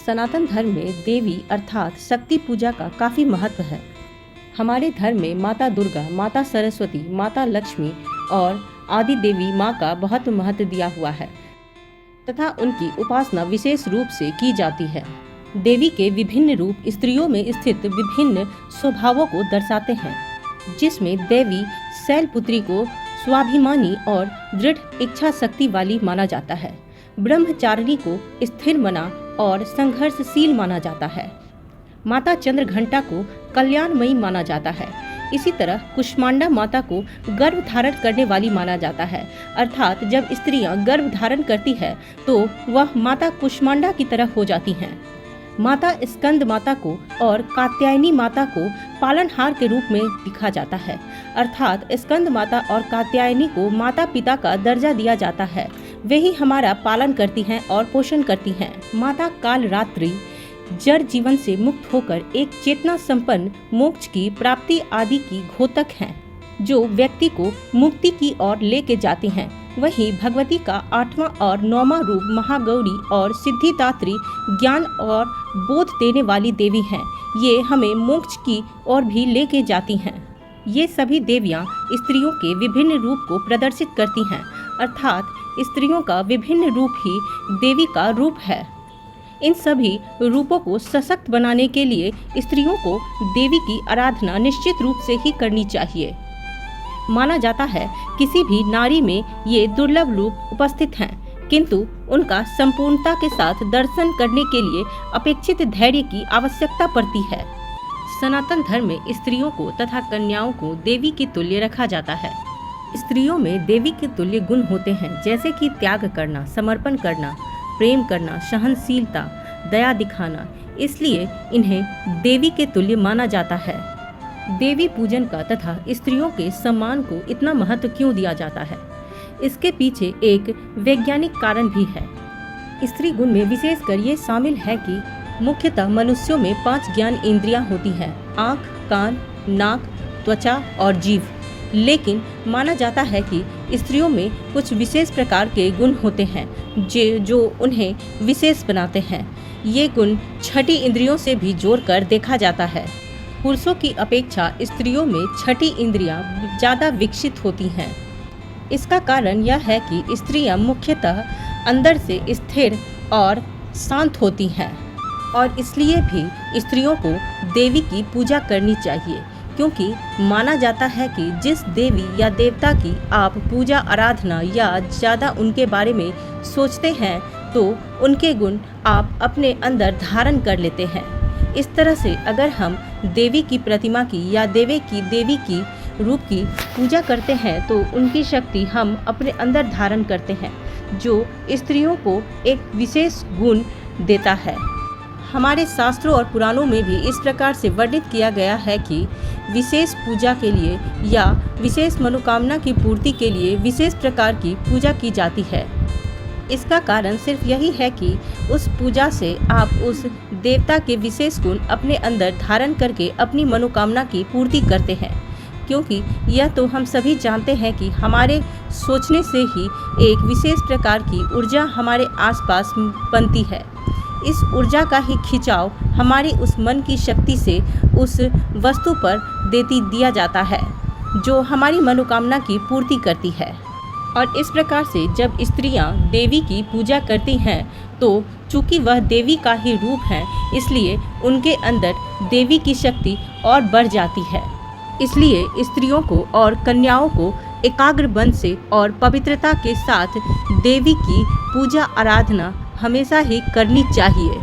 सनातन धर्म में देवी अर्थात शक्ति पूजा का काफ़ी महत्व है। हमारे धर्म में माता दुर्गा, माता सरस्वती, माता लक्ष्मी और आदि देवी माँ का बहुत महत्व दिया हुआ है तथा उनकी उपासना विशेष रूप से की जाती है। देवी के विभिन्न रूप स्त्रियों में स्थित विभिन्न स्वभावों को दर्शाते हैं, जिसमें देवी शैलपुत्री को स्वाभिमानी और दृढ़ इच्छा शक्ति वाली माना जाता है। ब्रह्मचारिणी को स्थिर मना और संघर्षशील माना जाता है। माता चंद्रघंटा को कल्याणमयी माना जाता है। इसी तरह कुष्मांडा माता को गर्भ धारण करने वाली माना जाता है, अर्थात जब स्त्रियां गर्भ धारण करती है तो वह माता कुष्मांडा की तरह हो जाती हैं। माता स्कंद माता को और कात्यायनी माता को पालनहार के रूप में दिखा जाता है, अर्थात स्कंद माता और कात्यायनी को माता पिता का दर्जा दिया जाता है। वे ही हमारा पालन करती हैं और पोषण करती हैं। माता कालरात्रि जड़ जीवन से मुक्त होकर एक चेतना संपन्न मोक्ष की प्राप्ति आदि की घोतक हैं, जो व्यक्ति को मुक्ति की ओर लेके जाती हैं। वहीं भगवती का 8वां और 9वां रूप महागौरी और सिद्धिदात्री ज्ञान और बोध देने वाली देवी हैं। ये हमें मोक्ष की ओर भी लेके जाती हैं। ये सभी देवियां स्त्रियों के विभिन्न रूप को प्रदर्शित करती हैं, अर्थात स्त्रियों का विभिन्न रूप ही देवी का रूप है। इन सभी रूपों को सशक्त बनाने के लिए स्त्रियों को देवी की आराधना निश्चित रूप से ही करनी चाहिए। माना जाता है किसी भी नारी में ये दुर्लभ रूप उपस्थित हैं, किंतु उनका संपूर्णता के साथ दर्शन करने के लिए अपेक्षित धैर्य की आवश्यकता पड़ती है। सनातन धर्म में स्त्रियों को तथा कन्याओं को देवी की तुल्य रखा जाता है। स्त्रियों में देवी के तुल्य गुण होते हैं, जैसे कि त्याग करना, समर्पण करना, प्रेम करना, सहनशीलता, दया दिखाना। इसलिए इन्हें देवी के तुल्य माना जाता है। देवी पूजन का तथा स्त्रियों के सम्मान को इतना महत्व क्यों दिया जाता है, इसके पीछे एक वैज्ञानिक कारण भी है। स्त्री गुण में विशेषकर ये शामिल है कि मुख्यतः मनुष्यों में 5 ज्ञान इंद्रियां होती हैं: आँख, कान, नाक, त्वचा और जीभ। लेकिन माना जाता है कि स्त्रियों में कुछ विशेष प्रकार के गुण होते हैं जो उन्हें विशेष बनाते हैं। ये गुण 6ठी इंद्रियों से भी जोड़कर देखा जाता है। पुरुषों की अपेक्षा स्त्रियों में 6ठी इंद्रियां ज़्यादा विकसित होती हैं। इसका कारण यह है कि स्त्रियां मुख्यतः अंदर से स्थिर और शांत होती हैं और इसलिए भी स्त्रियों को देवी की पूजा करनी चाहिए, क्योंकि माना जाता है कि जिस देवी या देवता की आप पूजा आराधना या ज़्यादा उनके बारे में सोचते हैं तो उनके गुण आप अपने अंदर धारण कर लेते हैं। इस तरह से अगर हम देवी की प्रतिमा की या देवी की रूप की पूजा करते हैं तो उनकी शक्ति हम अपने अंदर धारण करते हैं, जो स्त्रियों को एक विशेष गुण देता है। हमारे शास्त्रों और पुराणों में भी इस प्रकार से वर्णित किया गया है कि विशेष पूजा के लिए या विशेष मनोकामना की पूर्ति के लिए विशेष प्रकार की पूजा की जाती है। इसका कारण सिर्फ यही है कि उस पूजा से आप उस देवता के विशेष गुण अपने अंदर धारण करके अपनी मनोकामना की पूर्ति करते हैं, क्योंकि यह तो हम सभी जानते हैं कि हमारे सोचने से ही एक विशेष प्रकार की ऊर्जा हमारे आसपास बनती है। इस ऊर्जा का ही खिंचाव हमारी उस मन की शक्ति से उस वस्तु पर दिया जाता है, जो हमारी मनोकामना की पूर्ति करती है। और इस प्रकार से जब स्त्रियां देवी की पूजा करती हैं तो चूँकि वह देवी का ही रूप है, इसलिए उनके अंदर देवी की शक्ति और बढ़ जाती है। इसलिए स्त्रियों को और कन्याओं को एकाग्र मन से और पवित्रता के साथ देवी की पूजा आराधना हमेशा ही करनी चाहिए।